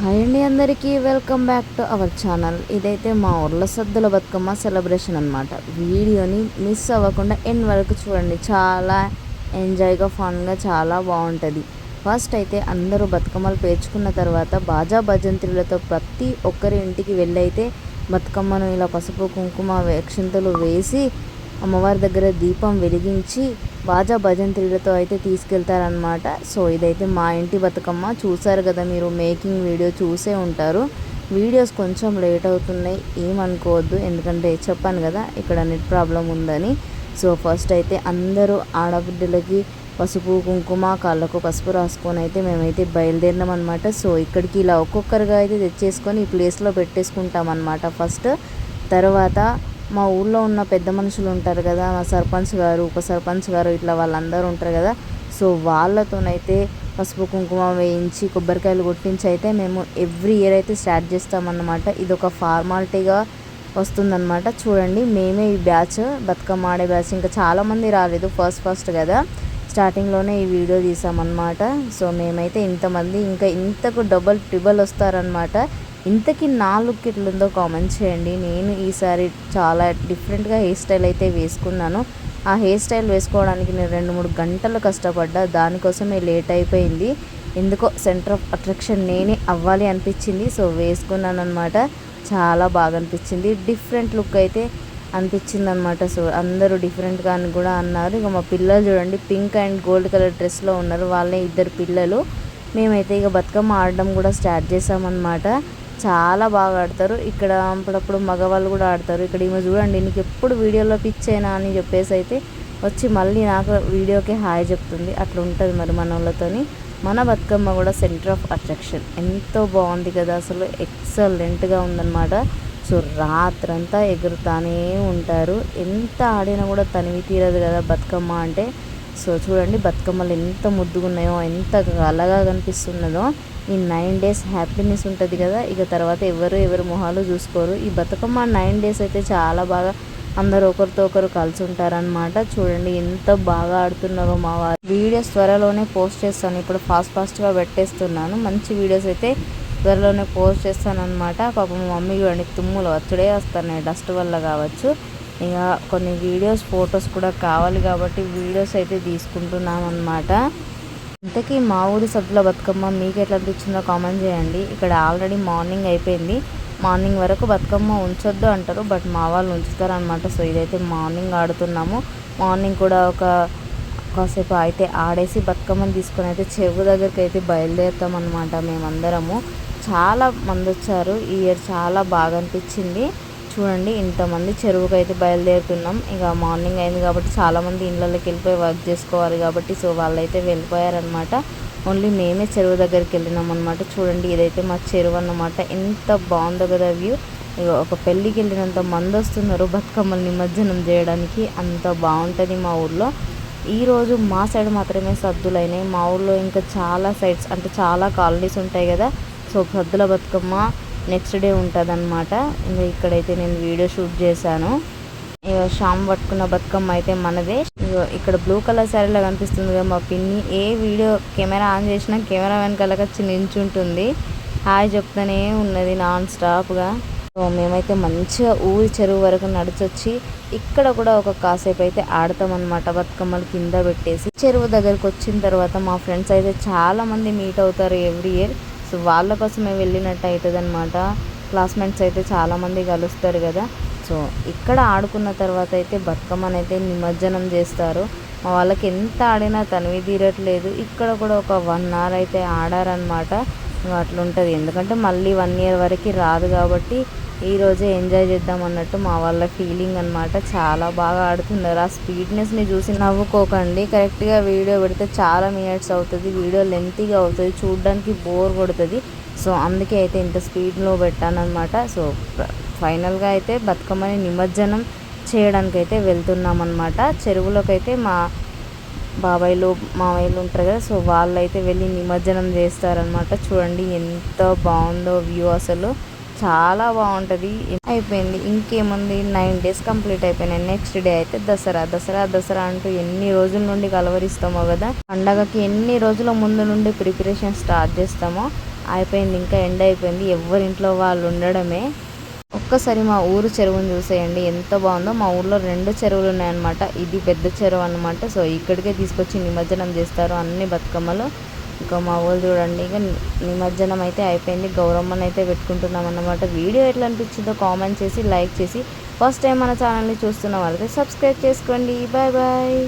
Hi అండి, అందరికీ welcome back to our channel. ఇదైతే మా ఊర్లో సద్దుల బతుకమ్మ సెలబ్రేషన్ అనమాట. వీడియోని మిస్ అవ్వకుండా ఎండ్ వరకు చూడండి. చాలా ఎంజాయ్గా, ఫన్గా, చాలా బాగుంటుంది. ఫస్ట్ అయితే అందరూ బతుకమ్మలు పేర్చుకున్న తర్వాత బాజా భజంత్రులతో ప్రతి ఒక్కరి ఇంటికి వెళ్ళైతే బతుకమ్మను ఇలా పసుపు కుంకుమ అక్షింతలు వేసి అమ్మవారి దగ్గర దీపం వెలిగించి బాజా భజంత్రీలతో అయితే తీసుకెళ్తారనమాట. సో ఇదైతే మా ఇంటి బతుకమ్మ. చూసారు కదా, మీరు మేకింగ్ వీడియో చూసే ఉంటారు. వీడియోస్ కొంచెం లేట్ అవుతున్నాయి, ఏమనుకోవద్దు. ఎందుకంటే చెప్పాను కదా ఇక్కడ నెట్ ప్రాబ్లం ఉందని. సో ఫస్ట్ అయితే అందరూ ఆడబిడ్డలకి పసుపు కుంకుమ కాళ్ళకు పసుపు రాసుకొని అయితే మేమైతే బయలుదేరినాం అనమాట. సో ఇక్కడికి ఇలా ఒక్కొక్కరుగా అయితే తెచ్చేసుకొని ఈ ప్లేస్లో పెట్టేసుకుంటాం అనమాట ఫస్ట్. తర్వాత మా ఊళ్ళో ఉన్న పెద్ద మనుషులు ఉంటారు కదా, మా సర్పంచ్ గారు, ఉప సర్పంచ్ గారు, ఇట్లా వాళ్ళందరూ ఉంటారు కదా. సో వాళ్ళతోనైతే పసుపు కుంకుమ వేయించి కొబ్బరికాయలు కొట్టించి అయితే మేము ఎవ్రీ ఇయర్ అయితే స్టార్ట్ చేస్తామన్నమాట. ఇది ఒక ఫార్మాలిటీగా వస్తుందన్నమాట. చూడండి, మేమే ఈ బ్యాచ్, బతుకమ్మ ఆడే బ్యాచ్. ఇంకా చాలామంది రాలేదు, ఫస్ట్ కదా, స్టార్టింగ్లోనే ఈ వీడియో తీసామన్నమాట. సో మేమైతే ఇంతమంది, ఇంకా ఇంతకు డబల్ ట్రిబల్ వస్తారనమాట. ఇంతకీ నా లుక్ ఎట్లుందో కామెంట్ చేయండి. నేను ఈసారి చాలా డిఫరెంట్గా హెయిర్ స్టైల్ అయితే వేసుకున్నాను. ఆ హెయిర్ స్టైల్ వేసుకోవడానికి నేను 2-3 గంటలు కష్టపడ్డా. దానికోసమే లేట్ అయిపోయింది. ఎందుకో సెంటర్ ఆఫ్ అట్రాక్షన్ నేనే అవ్వాలి అనిపించింది. సో వేసుకున్నాను అనమాట. చాలా బాగా అనిపించింది. డిఫరెంట్ లుక్ అయితే అనిపించింది అనమాట. సో అందరూ డిఫరెంట్గా అని కూడా అన్నారు. ఇక మా పిల్లలు చూడండి, పింక్ అండ్ గోల్డ్ కలర్ డ్రెస్లో ఉన్నారు. వాళ్ళే 2 పిల్లలు. మేమైతే ఇక బతుకమ్మ ఆడడం కూడా స్టార్ట్ చేసామన్నమాట. చాలా బాగా ఆడతారు ఇక్కడ. అప్పుడప్పుడు మగవాళ్ళు కూడా ఆడతారు. ఇక్కడ ఈమె చూడండి, నీకు ఎప్పుడు వీడియోలో పిచ్చేనా అని చెప్పేసి అయితే వచ్చి మళ్ళీ నాకు వీడియోకి హాయ్ చెప్తుంది. అట్లా ఉంటుంది మరి మన వాళ్ళతోని. మన బతుకమ్మ కూడా సెంటర్ ఆఫ్ అట్రాక్షన్. ఎంతో బాగుంది కదా, అసలు ఎక్సలెంట్గా ఉందన్నమాట. సో రాత్రంతా ఎగురుతానే ఉంటారు. ఎంత ఆడినా కూడా తనివి తీరదు కదా బతుకమ్మ అంటే. సో చూడండి, బతుకమ్మలు ఎంత ముద్దుగా ఉన్నాయో, ఎంత అలగా కనిపిస్తున్నదో. ఈ 9 days హ్యాపీనెస్ ఉంటుంది కదా. ఇక తర్వాత ఎవరు మొహాలు చూసుకోరు. ఈ బతుకమ్మ 9 days అయితే చాలా బాగా అందరూ ఒకరితో ఒకరు కలిసి ఉంటారనమాట. చూడండి ఎంత బాగా ఆడుతున్నారో మా వారు. వీడియోస్ త్వరలోనే పోస్ట్ చేస్తాను. ఇప్పుడు ఫాస్ట్గా పెట్టేస్తున్నాను. మంచి వీడియోస్ అయితే త్వరలోనే పోస్ట్ చేస్తాను అనమాట. పాపం మా మమ్మీ చూడండి, తుమ్ములు వచ్చుడే వస్తున్నాయి, డస్ట్ వల్ల కావచ్చు. ఇక కొన్ని వీడియోస్, ఫొటోస్ కూడా కావాలి కాబట్టి వీడియోస్ అయితే తీసుకుంటున్నాం అన్నమాట. ఇంతకీ మా ఊరి సద్దుల బతుకమ్మ మీకు ఎట్లా అనిపించిందో కామెంట్ చేయండి. ఇక్కడ ఆల్రెడీ మార్నింగ్ అయిపోయింది. మార్నింగ్ వరకు బతుకమ్మ ఉంచొద్దు అంటారు, బట్ మా వాళ్ళు ఉంచుతారు అనమాట. సో ఇదైతే మార్నింగ్ ఆడుతున్నాము. మార్నింగ్ కూడా కాసేపు అయితే ఆడేసి బతుకమ్మని తీసుకొని అయితే చెరువు దగ్గరికి అయితే బయలుదేరుతాం అనమాట. మేమందరము చాలా మంది వచ్చారు ఈ ఇయర్. చాలా బాగా అనిపించింది. చూడండి, ఇంతమంది చెరువుకి అయితే బయలుదేరుతున్నాం. ఇక మార్నింగ్ అయింది కాబట్టి చాలామంది ఇళ్ళకి వెళ్ళిపోయి వర్క్ చేసుకోవాలి కాబట్టి సో వాళ్ళైతే వెళ్ళిపోయారనమాట. ఓన్లీ మేమే చెరువు దగ్గరికి వెళ్ళినాం అనమాట. చూడండి, ఇదైతే మా చెరువు అన్నమాట. ఎంత బాగుందో కదా వ్యూ. ఇక ఒక పెళ్ళికి వెళ్ళినంత మంది వస్తున్నారు బతుకమ్మలు నిమజ్జనం చేయడానికి. అంత బాగుంటుంది మా ఊర్లో. ఈరోజు మా సైడ్ మాత్రమే సద్దులైనాయి. మా ఊర్లో ఇంకా చాలా సైడ్స్, అంటే చాలా కాలనీస్ ఉంటాయి కదా. సో సద్దుల బతుకమ్మ నెక్స్ట్ డే ఉంటుంది అనమాట. ఇంకా ఇక్కడైతే నేను వీడియో షూట్ చేశాను. ఇక షామ్ పట్టుకున్న బతుకమ్మ అయితే మనదే. ఇక్కడ బ్లూ కలర్ శారీలో కనిపిస్తుంది కదా మా పిన్ని. ఏ వీడియో కెమెరా ఆన్ చేసినా కెమెరా వెనకాలకి వచ్చి నించుంటుంది. హాయ్ చెప్తానే ఉన్నది నాన్ స్టాప్గా. సో మేమైతే మంచిగా ఊరి చెరువు వరకు నడిచొచ్చి ఇక్కడ కూడా ఒక కాసేపు అయితే ఆడతామన్నమాట. బతుకమ్మలు కింద పెట్టేసి చెరువు దగ్గరకు వచ్చిన తర్వాత మా ఫ్రెండ్స్ అయితే చాలామంది మీట్ అవుతారు ఎవ్రీ ఇయర్. సో వాళ్ళ కోసమే వెళ్ళినట్టు అవుతుంది అనమాట. క్లాస్మేట్స్ అయితే చాలామంది కలుస్తారు కదా. సో ఇక్కడ ఆడుకున్న తర్వాత అయితే బతుకమ్మని అయితే నిమజ్జనం చేస్తారు. మా వాళ్ళకి ఎంత ఆడినా తనివి తీరట్లేదు. ఇక్కడ కూడా ఒక 1 hour అయితే ఆడారనమాట. అట్లుంటుంది, ఎందుకంటే మళ్ళీ 1 year వరకు రాదు కాబట్టి ఈరోజే ఎంజాయ్ చేద్దాం అన్నట్టు మా వాళ్ళ ఫీలింగ్ అనమాట. చాలా బాగా ఆడుతున్నారు. ఆ స్పీడ్నెస్ని చూసి నవ్వుకోకండి. కరెక్ట్గా వీడియో పెడితే చాలా మినిట్స్ అవుతుంది, వీడియో లెంతీగా అవుతుంది, చూడడానికి బోర్ కొడుతుంది. సో అందుకే అయితే ఇంత స్పీడ్లో పెట్టానమాట. సో ఫైనల్గా అయితే బతుకమ్మని నిమజ్జనం చేయడానికి అయితే వెళ్తున్నాం అనమాట. చెరువులోకి అయితే మా బాబాయిలు మామయ్యలు ఉంటారు కదా. సో వాళ్ళు అయితే వెళ్ళి నిమజ్జనం చేస్తారనమాట. చూడండి ఎంత బాగుందో వ్యూ, అసలు చాలా బాగుంటుంది. అయిపోయింది, ఇంకేముంది, 9 days కంప్లీట్ అయిపోయినాయి. నెక్స్ట్ డే అయితే దసరా అంటూ ఎన్ని రోజుల నుండి కలవరిస్తామో కదా. పండగకి ఎన్ని రోజుల ముందు నుండి ప్రిపరేషన్ స్టార్ట్ చేస్తామో అయిపోయింది, ఇంకా ఎండ్ అయిపోయింది, ఎవరింట్లో వాళ్ళు ఉండడమే. ఒక్కసారి మా ఊరు చెరువుని చూసేయండి ఎంత బాగుందో. మా ఊర్లో 2 చెరువులు ఉన్నాయన్నమాట. ఇది పెద్ద చెరువు అన్నమాట. సో ఇక్కడికే తీసుకొచ్చి నిమజ్జనం చేస్తారు అన్ని బతుకమ్మలు. ఇంకా మా ఊరు చూడండి, ఇక నిమజ్జనం అయితే అయిపోయింది, గౌరమ్మని అయితే పెట్టుకుంటున్నాం అన్నమాట. వీడియో ఎట్లా అనిపించిందో కామెంట్ చేసి లైక్ చేసి, ఫస్ట్ టైం మన ఛానల్ని చూస్తున్న వాళ్ళైతే సబ్స్క్రైబ్ చేసుకోండి. Bye bye.